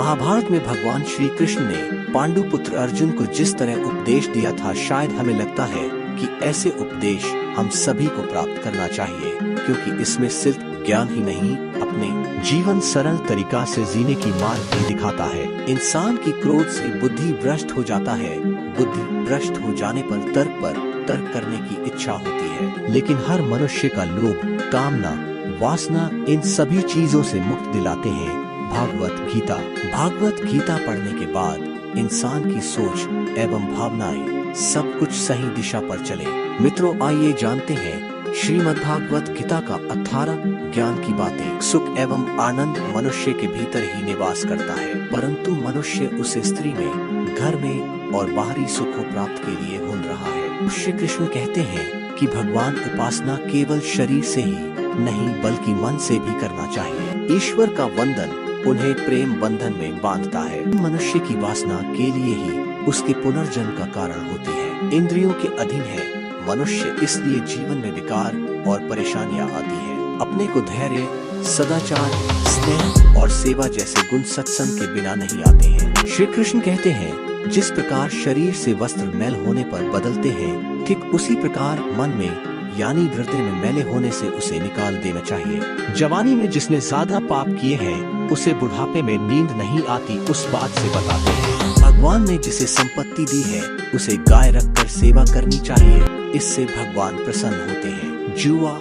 महाभारत में भगवान श्री कृष्ण ने पांडुपुत्र अर्जुन को जिस तरह उपदेश दिया था, शायद हमें लगता है कि ऐसे उपदेश हम सभी को प्राप्त करना चाहिए, क्योंकि इसमें सिर्फ ज्ञान ही नहीं, अपने जीवन सरल तरीका से जीने की मार्ग भी दिखाता है। इंसान की क्रोध से बुद्धि भ्रष्ट हो जाता है। बुद्धि भ्रष्ट हो जाने पर तर्क करने की इच्छा होती है, लेकिन हर मनुष्य का लोभ, कामना, वासना इन सभी चीजों से मुक्त दिलाते हैं भागवत गीता पढ़ने के बाद इंसान की सोच एवं भावनाएं सब कुछ सही दिशा पर चले। मित्रों, आइए जानते हैं श्रीमद्भागवत गीता का 18 ज्ञान की बातें। सुख एवं आनंद मनुष्य के भीतर ही निवास करता है, परंतु मनुष्य उस स्त्री में, घर में और बाहरी सुखों प्राप्त के लिए ढूंढ रहा है। श्री कृष्ण कहते हैं कि भगवान उपासना केवल शरीर से ही नहीं बल्कि मन से भी करना चाहिए। ईश्वर का वंदन उन्हें प्रेम बंधन में बांधता है। मनुष्य की वासना के लिए ही उसके पुनर्जन्म का कारण होती है। इंद्रियों के अधीन है मनुष्य, इसलिए जीवन में विकार और परेशानियां आती है। अपने को धैर्य, सदाचार, स्नेह और सेवा जैसे गुण सत्संग के बिना नहीं आते हैं। श्री कृष्ण कहते हैं, जिस प्रकार शरीर से वस्त्र मैल होने पर बदलते हैं, ठीक उसी प्रकार मन में यानी हृदय में मैले होने से उसे निकाल देना चाहिए। जवानी में जिसने ज्यादा पाप किए हैं, उसे बुढ़ापे में नींद नहीं आती, उस बात से बताते हैं। भगवान ने जिसे संपत्ति दी है, उसे गाय रखकर सेवा करनी चाहिए, इससे भगवान प्रसन्न होते हैं। जुआ,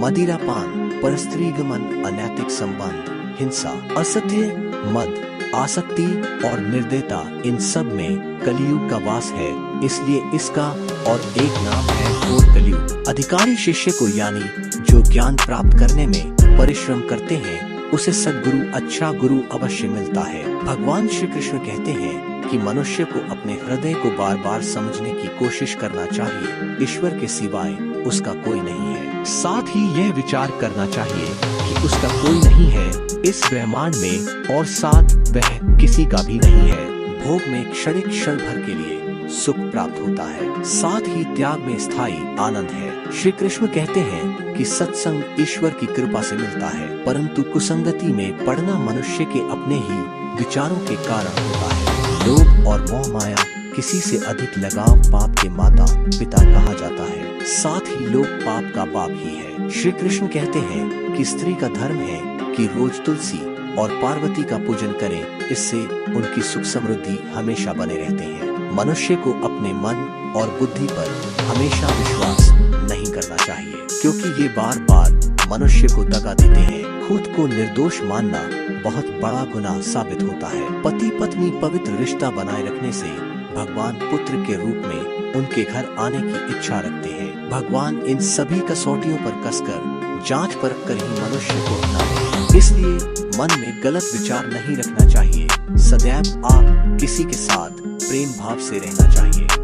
मदिरा पान, परस्त्री गमन, अनैतिक संबंध, हिंसा, असत्य, मद, आसक्ति और निर्दयता, इन सब में कलियुग का वास है, इसलिए इसका और एक नाम है घोर कलियुग। अधिकारी शिष्य को यानी जो ज्ञान प्राप्त करने में परिश्रम करते हैं, उसे सद्गुरु, अच्छा गुरु अवश्य मिलता है। भगवान श्री कृष्ण कहते हैं कि मनुष्य को अपने हृदय को बार बार समझने की कोशिश करना चाहिए। ईश्वर के सिवाय उसका कोई नहीं है। साथ ही यह विचार करना चाहिए कि उसका कोई नहीं है इस ब्रह्मांड में, और साथ वह किसी का भी नहीं है। भोग में क्षणिक क्षण भर के लिए सुख प्राप्त होता है, साथ ही त्याग में स्थायी आनंद है। श्री कृष्ण कहते हैं कि सत्संग ईश्वर की कृपा से मिलता है, परंतु कुसंगति में पड़ना मनुष्य के अपने ही विचारों के कारण होता है। लोभ और मोह माया, किसी से अधिक लगाव पाप के माता पिता कहा जाता है, साथ ही लोभ पाप का बाप ही है। श्री कृष्ण कहते हैं कि स्त्री का धर्म है कि रोज तुलसी और पार्वती का पूजन करें, इससे उनकी सुख समृद्धि हमेशा बने रहते हैं। मनुष्य को अपने मन और बुद्धि पर हमेशा विश्वास नहीं करना चाहिए, क्योंकि ये बार बार मनुष्य को दगा देते हैं। खुद को निर्दोष मानना बहुत बड़ा गुनाह साबित होता है। पति पत्नी पवित्र रिश्ता बनाए रखने से भगवान पुत्र के रूप में उनके घर आने की इच्छा रखते हैं। भगवान इन सभी कसौटियों पर कसकर जांच परख कर ही मनुष्य को अपनाते हैं, इसलिए मन में गलत विचार नहीं रखना चाहिए। सदैव आप किसी के साथ प्रेम भाव से रहना चाहिए।